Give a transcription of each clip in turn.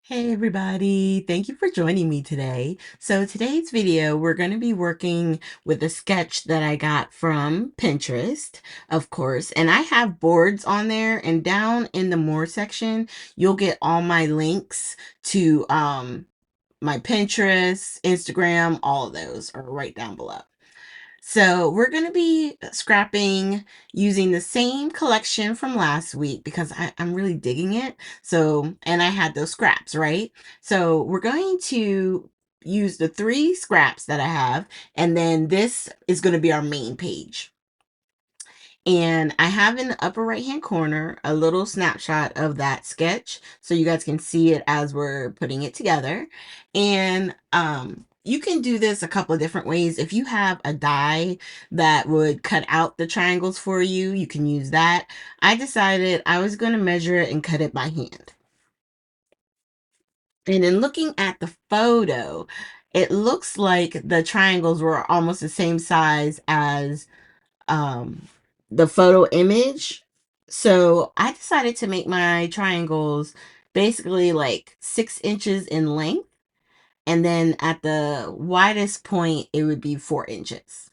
Hey everybody, thank you for joining me today. So today's video, we're going to be working with a sketch that I got from Pinterest, of course, and I have boards on there, and down in the more section, you'll get all my links to my Pinterest, Instagram, all of those are right down below. So we're going to be scrapping using the same collection from last week because I'm really digging it. So, and I had those scraps, right? So we're going to use the 3 scraps that I have, and then this is going to be our main page. And I have in the upper right hand corner a little snapshot of that sketch so you guys can see it as we're putting it together. And you can do this a couple of different ways. If you have a die that would cut out the triangles for you, you can use that. I decided I was going to measure it and cut it by hand. And in looking at the photo, it looks like the triangles were almost the same size as um, the photo image. So I decided to make my triangles basically like 6 inches in length. And then at the widest point, it would be 4 inches.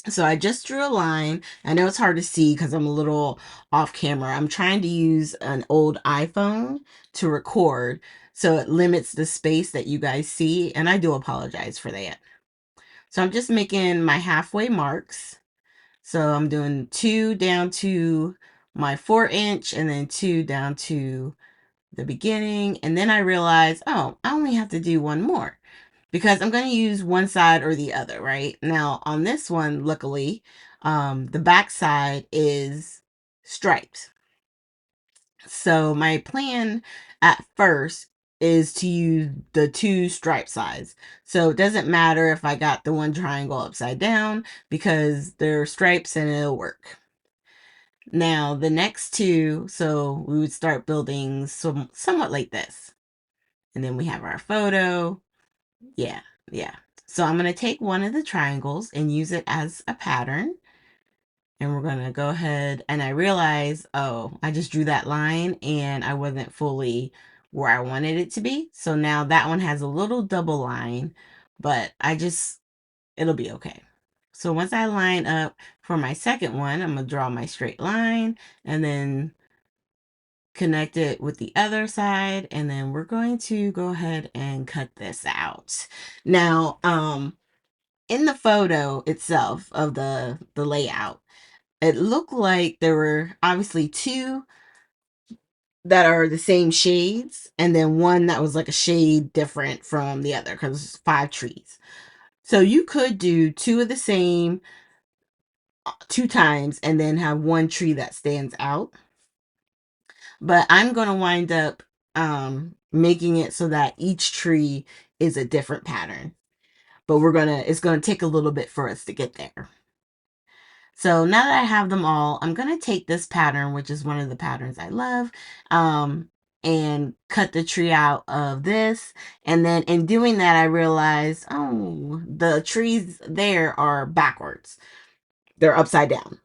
So I just drew a line. I know it's hard to see because I'm a little off camera. I'm trying to use an old iPhone to record, so it limits the space that you guys see. And I do apologize for that. So I'm just making my halfway marks. So I'm doing 2 down to my 4 inch and then 2 down to the beginning. And then I realized, oh, I only have to do one more because I'm going to use one side or the other, right? Now on this one, luckily, the back side is striped. So my plan at first is to use the 2 stripe sides. So it doesn't matter if I got the one triangle upside down because they're stripes and it'll work. Now the next 2, so we would start building somewhat like this. And then we have our photo. Yeah, yeah. So I'm going to take one of the triangles and use it as a pattern. And we're going to go ahead, and I realize, oh, I just drew that line and I wasn't fully where I wanted it to be. So now that one has a little double line, but it'll be okay. So once I line up for my second one, I'm going to draw my straight line and then connect it with the other side. And then we're going to go ahead and cut this out. Now, in the photo itself of the layout, it looked like there were obviously 2 that are the same shades and then one that was like a shade different from the other because it's 5 trees. So you could do 2 of the same 2 times and then have one tree that stands out. But I'm going to wind up making it so that each tree is a different pattern. But it's going to take a little bit for us to get there. So now that I have them all, I'm going to take this pattern, which is one of the patterns I love, and cut the tree out of this. And then in doing that, I realized, oh, the trees there are backwards. They're upside down.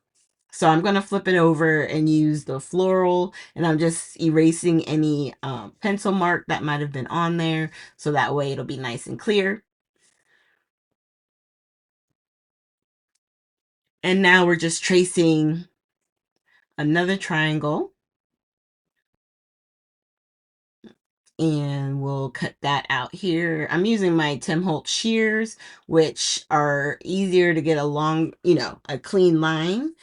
So I'm going to flip it over and use the floral, and I'm just erasing any pencil mark that might have been on there. So that way it'll be nice and clear. And now we're just tracing another triangle. And we'll cut that out here. I'm using my Tim Holtz shears, which are easier to get a long, a clean line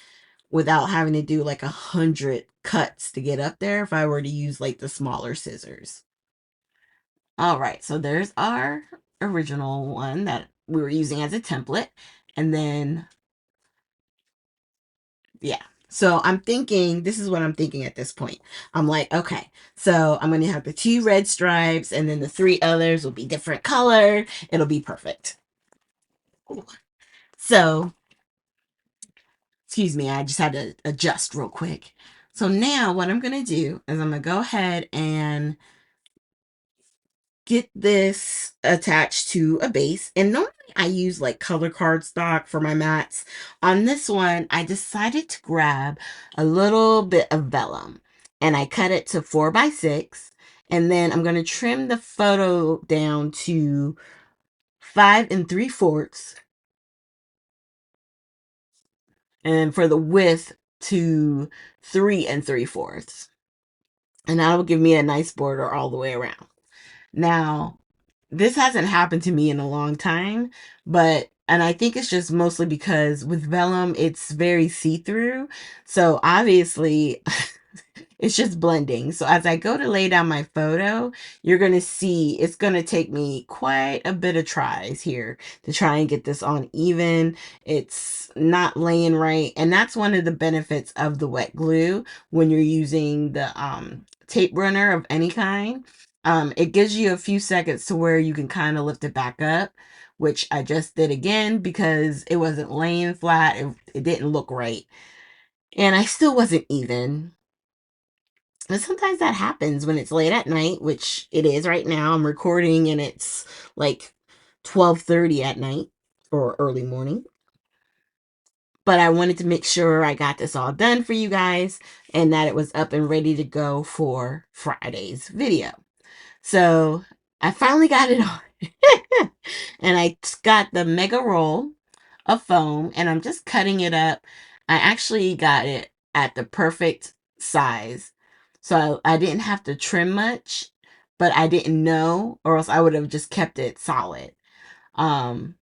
without having to do like 100 cuts to get up there if I were to use like the smaller scissors. All right, so there's our original one that we were using as a template. And then, yeah. So I'm thinking, this is what I'm thinking at this point. I'm like, okay, so I'm going to have the 2 red stripes and then the 3 others will be different color. It'll be perfect. So, excuse me, I just had to adjust real quick. So now what I'm going to do is I'm going to go ahead and get this attached to a base. And normally I use like color cardstock for my mats. On this one, I decided to grab a little bit of vellum and I cut it to 4 by 6. And then I'm going to trim the photo down to 5 3/4, and for the width to 3 3/4. And that will give me a nice border all the way around. Now, this hasn't happened to me in a long time, and I think it's just mostly because with vellum, it's very see through. So obviously, it's just blending. So as I go to lay down my photo, you're going to see it's going to take me quite a bit of tries here to try and get this on even. It's not laying right. And that's one of the benefits of the wet glue when you're using the tape runner of any kind. It gives you a few seconds to where you can kind of lift it back up, which I just did again because it wasn't laying flat. It didn't look right. And I still wasn't even. And sometimes that happens when it's late at night, which it is right now. I'm recording and it's like 12:30 at night or early morning. But I wanted to make sure I got this all done for you guys and that it was up and ready to go for Friday's video. So I finally got it on. And I got the mega roll of foam and I'm just cutting it up. I actually got it at the perfect size. So I didn't have to trim much, but I didn't know, or else I would have just kept it solid. Um,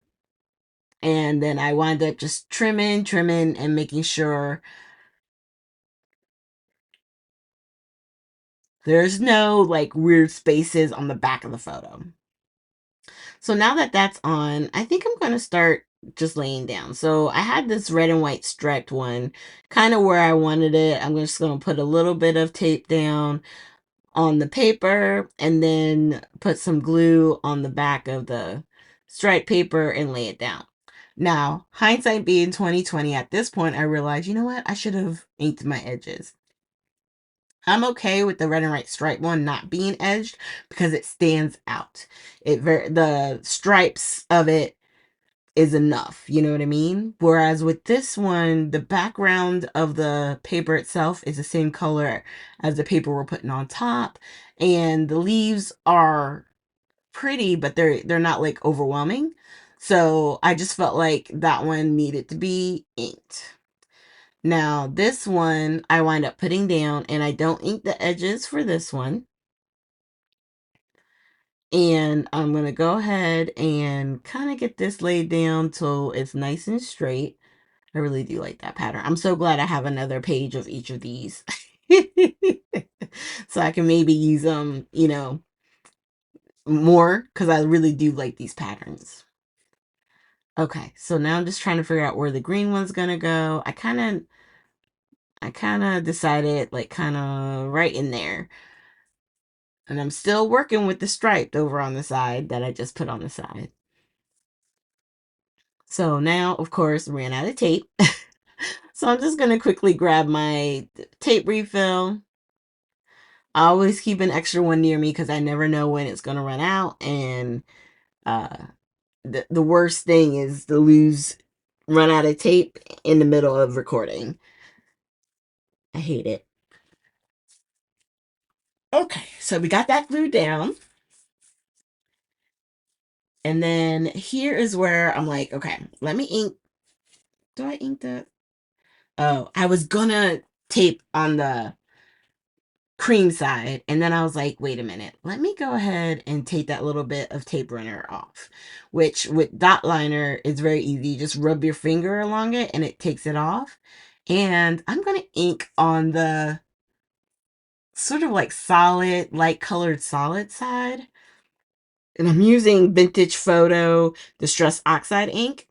and then I wound up just trimming, and making sure there's no like weird spaces on the back of the photo. So now that that's on, I think I'm going to start just laying down. So I had this red and white striped one kind of where I wanted it. I'm just going to put a little bit of tape down on the paper and then put some glue on the back of the striped paper and lay it down. Now, hindsight being 2020, at this point, I realized, you know what? I should have inked my edges. I'm okay with the red and white stripe one not being edged because it stands out. The stripes of it is enough, you know what I mean? Whereas with this one, the background of the paper itself is the same color as the paper we're putting on top, and the leaves are pretty, but they're not like overwhelming. So I just felt like that one needed to be inked. Now, this one I wind up putting down, and I don't ink the edges for this one. And I'm going to go ahead and kind of get this laid down till it's nice and straight. I really do like that pattern. I'm so glad I have another page of each of these. So I can maybe use them, more because I really do like these patterns. Okay, so now I'm just trying to figure out where the green one's going to go. I kind of decided like kind of right in there. And I'm still working with the striped over on the side that I just put on the side. So now, of course, ran out of tape. So I'm just going to quickly grab my tape refill. I always keep an extra one near me because I never know when it's going to run out. And uh, the worst thing is to run out of tape in the middle of recording. I hate it. Okay, so we got that glued down. And then here is where I'm like, okay, let me ink. Do I ink the? Oh, I was gonna tape on the cream side, and then I was like, wait a minute, let me go ahead and take that little bit of tape runner off, which with dot liner is very easy. You just rub your finger along it and it takes it off. And I'm gonna ink on the sort of like solid, light colored solid side. And I'm using Vintage Photo Distress Oxide ink.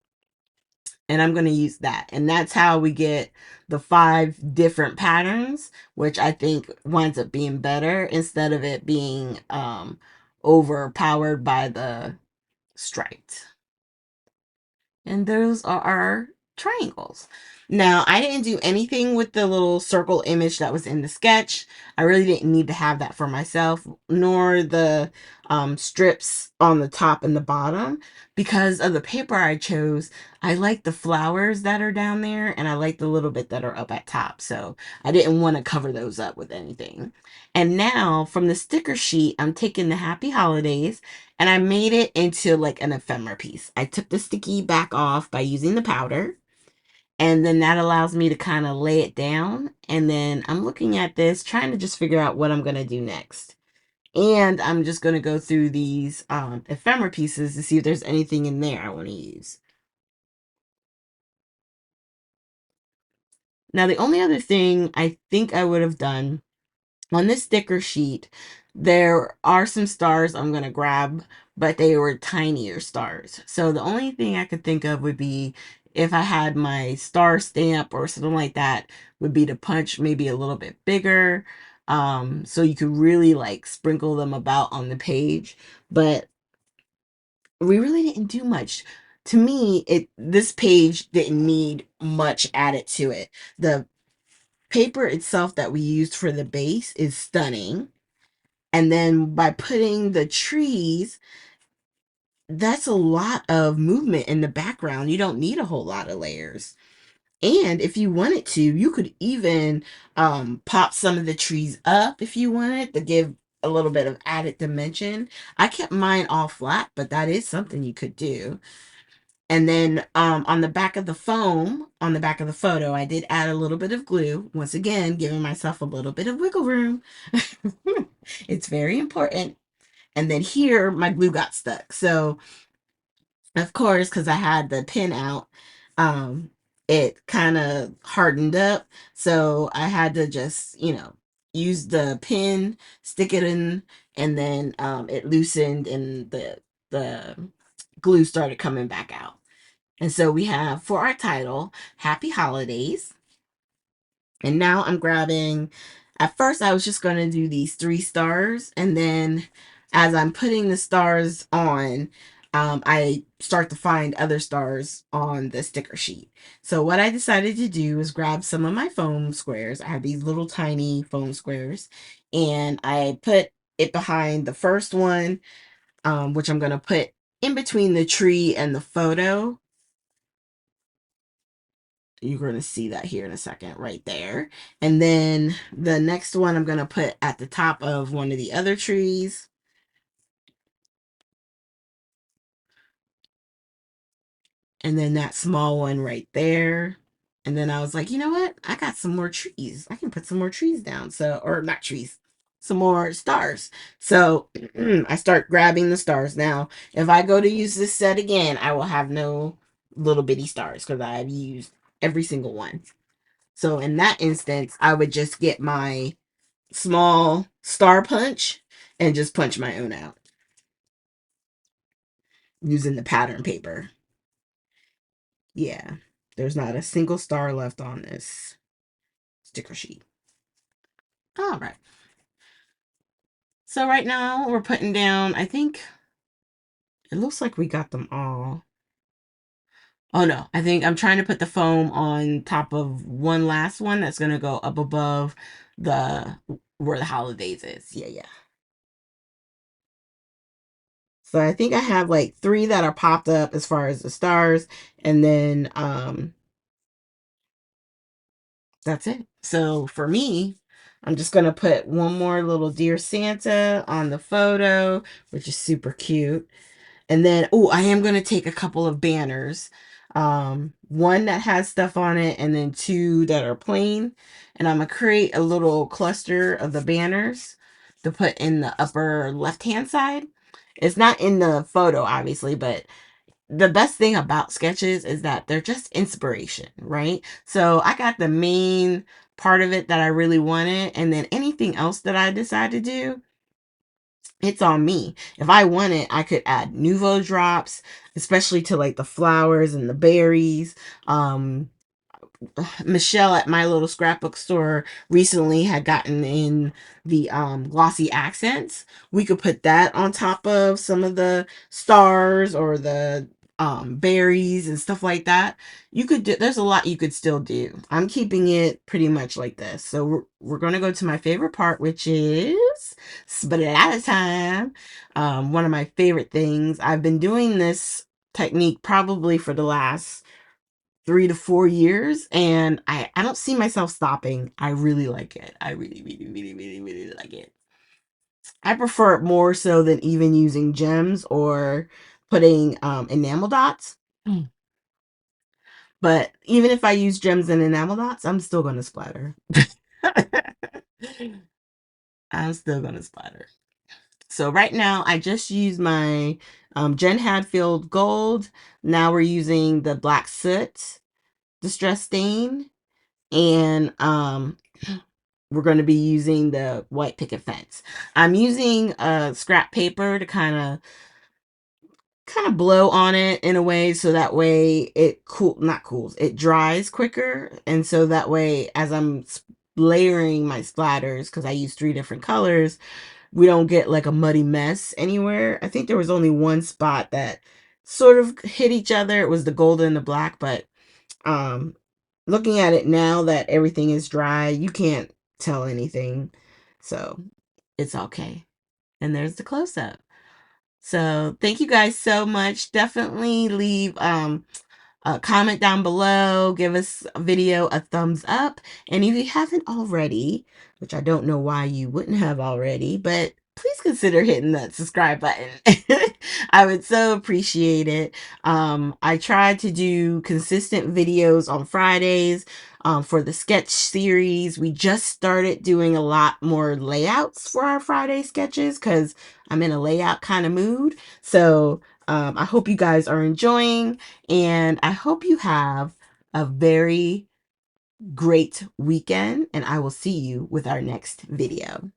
And I'm going to use that. And that's how we get the 5 different patterns, which I think winds up being better instead of it being overpowered by the striped. And those are our triangles. Now, I didn't do anything with the little circle image that was in the sketch. I really didn't need to have that for myself, nor the strips on the top and the bottom. Because of the paper I chose, I like the flowers that are down there, and I like the little bit that are up at top. So I didn't want to cover those up with anything. And now, from the sticker sheet, I'm taking the Happy Holidays, and I made it into like an ephemera piece. I took the sticky back off by using the powder, and then that allows me to kind of lay it down. And then I'm looking at this, trying to just figure out what I'm going to do next. And I'm just going to go through these ephemera pieces to see if there's anything in there I want to use. Now, the only other thing I think I would have done on this sticker sheet, there are some stars I'm going to grab, but they were tinier stars. So the only thing I could think of would be, if I had my star stamp or something like that, would be to punch maybe a little bit bigger. So you could really like sprinkle them about on the page. But we really didn't do much. To me, this page didn't need much added to it. The paper itself that we used for the base is stunning. And then by putting the trees, that's a lot of movement in the background. You don't need a whole lot of layers. And if you wanted to, you could even pop some of the trees up if you wanted to give a little bit of added dimension. I kept mine all flat, but that is something you could do. And then on the back of the foam, on the back of the photo, I did add a little bit of glue. Once again, giving myself a little bit of wiggle room. It's very important. And then here, my glue got stuck. So, of course, because I had the pin out, um, it kind of hardened up. So I had to just, use the pin, stick it in, and then it loosened and the glue started coming back out. And so we have, for our title, Happy Holidays. And now I'm grabbing, at first I was just going to do these 3 stars. And then as I'm putting the stars on, I start to find other stars on the sticker sheet. So what I decided to do is grab some of my foam squares. I have these little tiny foam squares. And I put it behind the first one, which I'm going to put in between the tree and the photo. You're going to see that here in a second, right there. And then the next one I'm going to put at the top of one of the other trees. And then that small one right there. And then I was like, you know what? I got some more trees. I can put some more trees down. So, or not trees, some more stars. So I start grabbing the stars. Now, if I go to use this set again, I will have no little bitty stars because I've used every single one. So in that instance, I would just get my small star punch and just punch my own out using the pattern paper. Yeah, there's not a single star left on this sticker sheet. All right. So right now we're putting down, I think it looks like we got them all. Oh no, I think I'm trying to put the foam on top of one last one that's going to go up above the where the holidays is. Yeah, yeah. So I think I have like 3 that are popped up as far as the stars, and then that's it. So for me, I'm just going to put one more little Dear Santa on the photo, which is super cute. And then, oh, I am going to take a couple of banners. One that has stuff on it, and then 2 that are plain. And I'm going to create a little cluster of the banners to put in the upper left-hand side. It's not in the photo, obviously, but the best thing about sketches is that they're just inspiration, right? So I got the main part of it that I really wanted, and then anything else that I decide to do, it's on me. If I wanted, I could add Nuvo drops, especially to like the flowers and the berries. Michelle at my little scrapbook store recently had gotten in the glossy accents. We could put that on top of some of the stars or the berries and stuff like that. You could do, there's a lot you could still do. I'm keeping it pretty much like this. So we're going to go to my favorite part, which is splatter time. One of my favorite things. I've been doing this technique probably for the last 3 to 4 years, and I don't see myself stopping. I really like it. I really, really, really, really, really like it. I prefer it more so than even using gems or putting enamel dots. Mm. But even if I use gems and enamel dots, I'm still going to splatter. I'm still going to splatter. So right now, I just used my Jen Hadfield Gold. Now we're using the Black Soot Distress Stain. And we're going to be using the White Picket Fence. I'm using scrap paper to kind of blow on it in a way so that way it not cools, it dries quicker, and so that way as I'm layering my splatters, because I use 3 different colors, we don't get like a muddy mess anywhere. I think there was only one spot that sort of hit each other. It was the gold and the black, but um looking at it now that everything is dry, you can't tell anything, so it's okay. And there's the close-up. So thank you guys so much. Definitely leave comment down below, give us a video a thumbs up, and if you haven't already, which I don't know why you wouldn't have already, but please consider hitting that subscribe button. I would so appreciate it. I try to do consistent videos on Fridays for the sketch series. We just started doing a lot more layouts for our Friday sketches because I'm in a layout kind of mood. So I hope you guys are enjoying, and I hope you have a very great weekend, and I will see you with our next video.